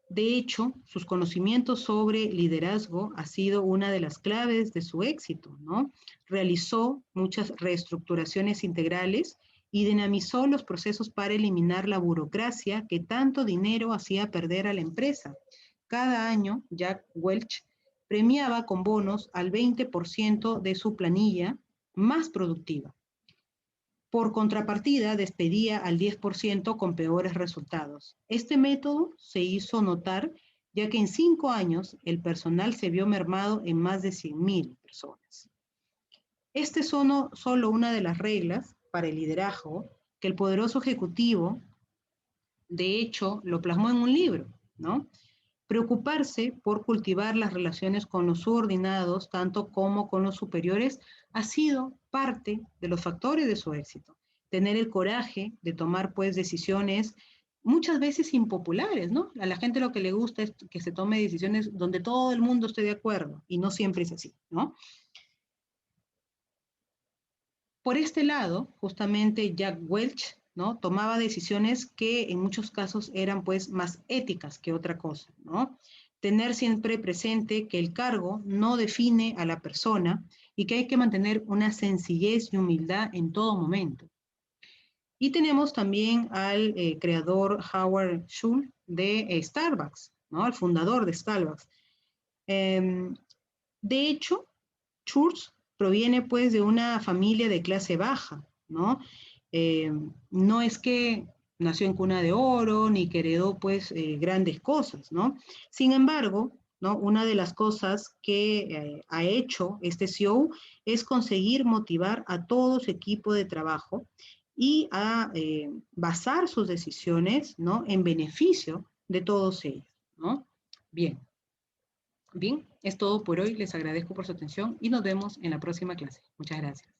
De hecho, sus conocimientos sobre liderazgo ha sido una de las claves de su éxito, ¿no? Realizó muchas reestructuraciones integrales y dinamizó los procesos para eliminar la burocracia que tanto dinero hacía perder a la empresa. Cada año, Jack Welch premiaba con bonos al 20% de su planilla más productiva. Por contrapartida, despedía al 10% con peores resultados. Este método se hizo notar ya que en 5 años el personal se vio mermado en más de 100.000 personas. Esta es solo una de las reglas para el liderazgo que el poderoso ejecutivo, de hecho, lo plasmó en un libro, ¿no? Preocuparse por cultivar las relaciones con los subordinados, tanto como con los superiores, ha sido parte de los factores de su éxito. Tener el coraje de tomar, pues, decisiones muchas veces impopulares, ¿no? A la gente lo que le gusta es que se tome decisiones donde todo el mundo esté de acuerdo, y no siempre es así, ¿no? Por este lado, justamente Jack Welch, ¿no?, tomaba decisiones que en muchos casos eran, pues, más éticas que otra cosa, ¿no? Tener siempre presente que el cargo no define a la persona y que hay que mantener una sencillez y humildad en todo momento. Y tenemos también al creador Howard Schultz de Starbucks, ¿no?, el fundador de Starbucks. De hecho, Schultz proviene, pues, de una familia de clase baja, ¿no? No es que nació en cuna de oro, ni que heredó, pues, grandes cosas, ¿no? Sin embargo, ¿no?, una de las cosas que ha hecho este CEO es conseguir motivar a todo su equipo de trabajo y a basar sus decisiones, ¿no?, en beneficio de todos ellos, ¿no? Bien. Bien, es todo por hoy. Les agradezco por su atención y nos vemos en la próxima clase. Muchas gracias.